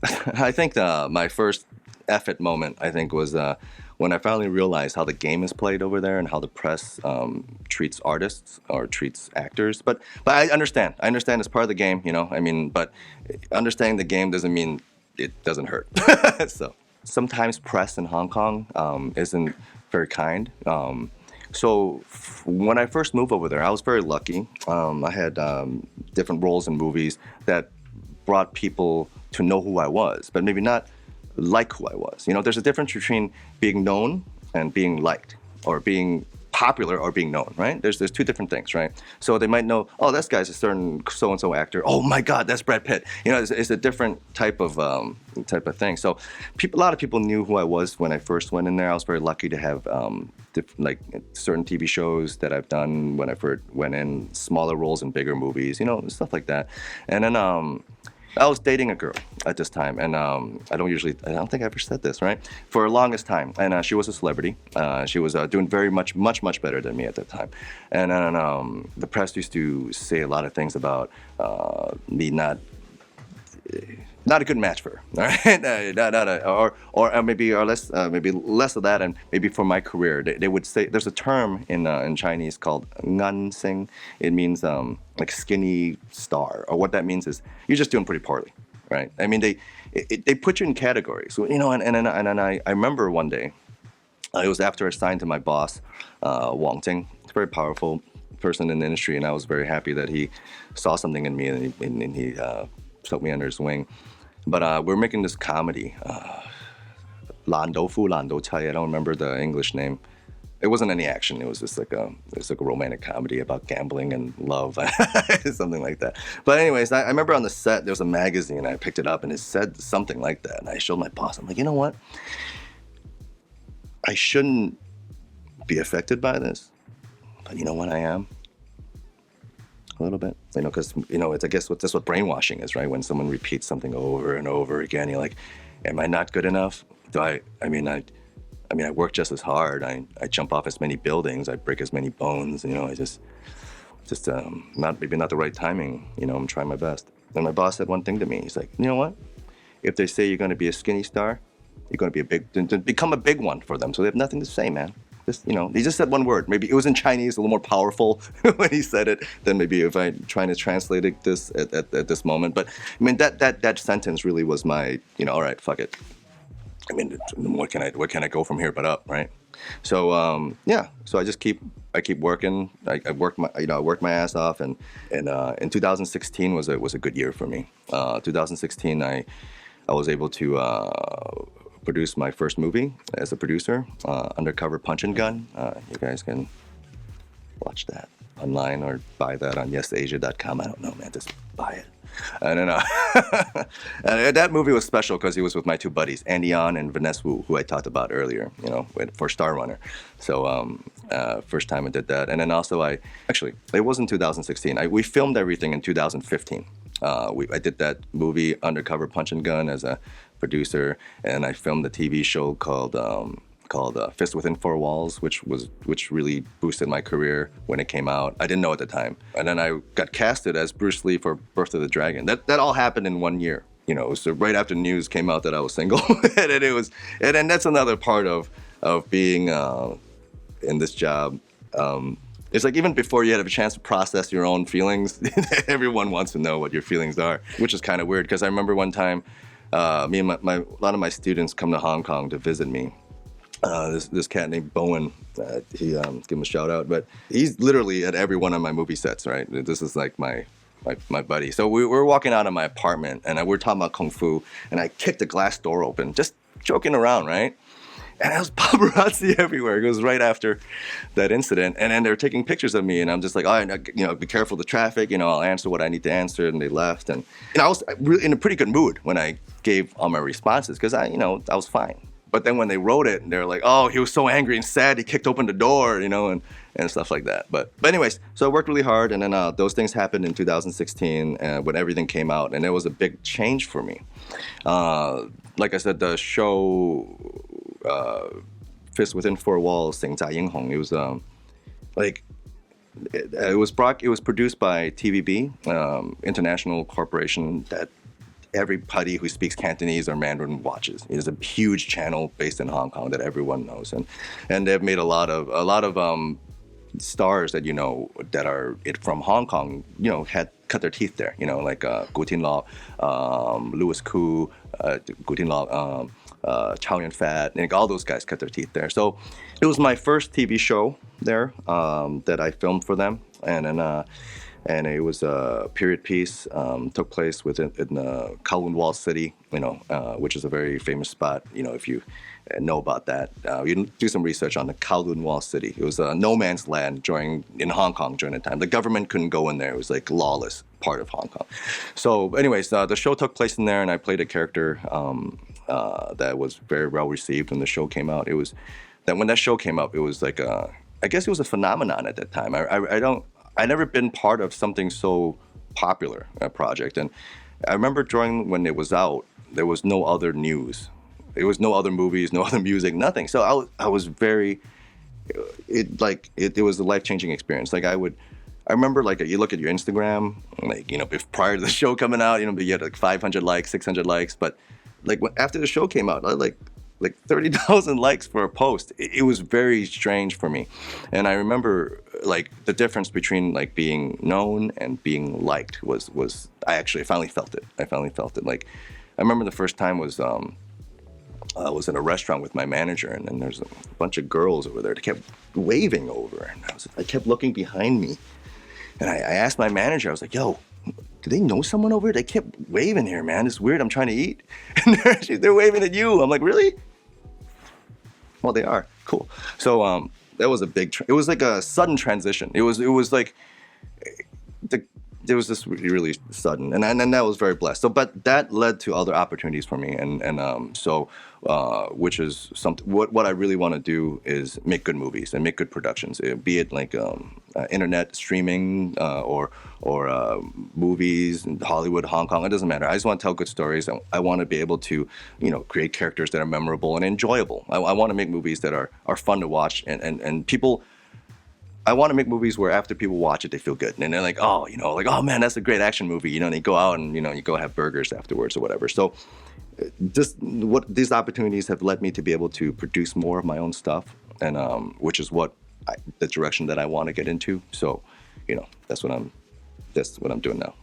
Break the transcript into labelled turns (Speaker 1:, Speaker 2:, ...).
Speaker 1: I think my first effort moment, I think, was when I finally realized how the game is played over there and how the press treats artists or treats actors. But I understand. I understand it's part of the game, you know. I mean, but understanding the game doesn't mean it doesn't hurt. So sometimes press in Hong Kong isn't very kind. When I first moved over there, I was very lucky. I had different roles in movies that brought people to know who I was, but maybe not like who I was. You know, there's a difference between being known and being liked, or being popular or being known, right? There's two different things, right? So they might know, oh, this guy's a certain so and so actor. Oh my God, that's Brad Pitt. You know, it's a different type of thing. So a lot of people knew who I was when I first went in there. I was very lucky to have like certain TV shows that I've done when I first went in, smaller roles in bigger movies, you know, stuff like that. And then I was dating a girl at this time, and I don't think I ever said this, right? For the longest time, and she was a celebrity. She was doing very much better than me at that time. And then the press used to say a lot of things about me not a good match for her, all right? Maybe less of that, and maybe for my career, they would say there's a term in Chinese called ngan sing. It means like skinny star, or what that means is you're just doing pretty poorly, right? I mean, they put you in categories, you know, and I remember one day, it was after I signed to my boss, Wang, a very powerful person in the industry, and I was very happy that he saw something in me and he took me under his wing. But we're making this comedy, Lan Do Fu, Lan Do Chai. I don't remember the English name. It wasn't any action. It was just like a romantic comedy about gambling and love, something like that. But anyways, I remember on the set there was a magazine. I picked it up and it said something like that. And I showed my boss. I'm like, you know what? I shouldn't be affected by this, but you know what? I am. A little bit, you know, because you know, I guess that's what brainwashing is, right? When someone repeats something over and over again, you're like, "Am I not good enough? Do I? I mean, I work just as hard. I jump off as many buildings. I break as many bones. You know, I just not the right timing. You know, I'm trying my best." And my boss said one thing to me. He's like, "You know what? If they say you're going to be a skinny star, you're going to be become a big one for them. So they have nothing to say, man." Just, you know, he just said one word. Maybe it was in Chinese, a little more powerful when he said it than maybe if I trying to translate it at this moment. But I mean, that sentence really was my, you know, all right, fuck it. I mean, where can I go from here but up, right? So yeah, so I keep working. I worked my ass off, and in 2016 was a good year for me. 2016, I was able to produced my first movie as a producer, Undercover Punch and Gun. You guys can watch that online or buy that on yesasia.com. I don't know, man, just buy it. And then, and that movie was special because he was with my two buddies, Andy On and Vanessa Wu, who I talked about earlier, you know, for Star Runner. So first time I did that. And then also it was in 2016. We filmed everything in 2015. I did that movie, Undercover Punch and Gun, as a producer, and I filmed a TV show called Fist Within Four Walls, which really boosted my career when it came out. I didn't know at the time, and then I got casted as Bruce Lee for Birth of the Dragon. That all happened in 1 year, you know. So right after news came out that I was single, and that's another part of being in this job. It's like even before you have a chance to process your own feelings, everyone wants to know what your feelings are, which is kind of weird. Because I remember one time, me and a lot of my students come to Hong Kong to visit me. This cat named Bowen, give him a shout out, but he's literally at every one of my movie sets, right? This is like my buddy. So we were walking out of my apartment, and we're talking about Kung Fu, and I kicked the glass door open, just joking around, right? And there was paparazzi everywhere. It was right after that incident. And then they were taking pictures of me. And I'm just like, oh, you know, be careful of the traffic. You know, I'll answer what I need to answer. And they left. And I was really in a pretty good mood when I gave all my responses because I was fine. But then when they wrote it, they were like, oh, he was so angry and sad. He kicked open the door, you know, and stuff like that. But anyways, so I worked really hard. And then those things happened in 2016 when everything came out. And it was a big change for me. Like I said, the show... Fist Within Four Walls, Sing Zai Ying Hong. It was it was produced by TVB, international corporation that everybody who speaks Cantonese or Mandarin watches. It is a huge channel based in Hong Kong that everyone knows, and they've made a lot of stars that that are from Hong Kong, had cut their teeth there. Like Gu Tinlao, Louis Koo, Gu Tinlao, Chow Yun Fat, and all those guys cut their teeth there. So it was my first TV show there that I filmed for them, and it was a period piece. Took place in Kowloon Wall City, which is a very famous spot. If you know about that, you do some research on the Kowloon Wall City. It was a no man's land in Hong Kong during the time. The government couldn't go in there. It was like lawless part of Hong Kong. So, anyways, the show took place in there, and I played a character that was very well received when the show came out. When that show came up, it was like I guess it was a phenomenon at that time. I never been part of something so popular, a project. And I remember when it was out, there was no other news. There was no other movies, no other music, nothing. So I was very, it was a life-changing experience. Like I remember like you look at your Instagram, like, prior to the show coming out, you had like 500 likes, 600 likes. But like after the show came out, I had like 30,000 likes for a post. It was very strange for me. And I remember like the difference between like being known and being liked was I finally felt it. Like I remember the first time was I was in a restaurant with my manager, and then there's a bunch of girls over there that kept waving over. And I kept looking behind me. And I asked my manager, I was like, yo, do they know someone over here? They kept waving here, man. It's weird. I'm trying to eat. And they're waving at you. I'm like, really? Well, they are. Cool. So that was it was like a sudden transition. It was like, there was this really sudden, and that was very blessed. So, but that led to other opportunities for me, which is something. What I really want to do is make good movies and make good productions, be it like internet streaming or movies in Hollywood, Hong Kong. It doesn't matter. I just want to tell good stories. I want to be able to, create characters that are memorable and enjoyable. I want to make movies that are fun to watch and people. I want to make movies where after people watch it, they feel good. And they're like, oh, oh man, that's a great action movie. And they go out and, you go have burgers afterwards or whatever. So these opportunities have led me to be able to produce more of my own stuff, and which is the direction that I want to get into. So, that's what I'm doing now.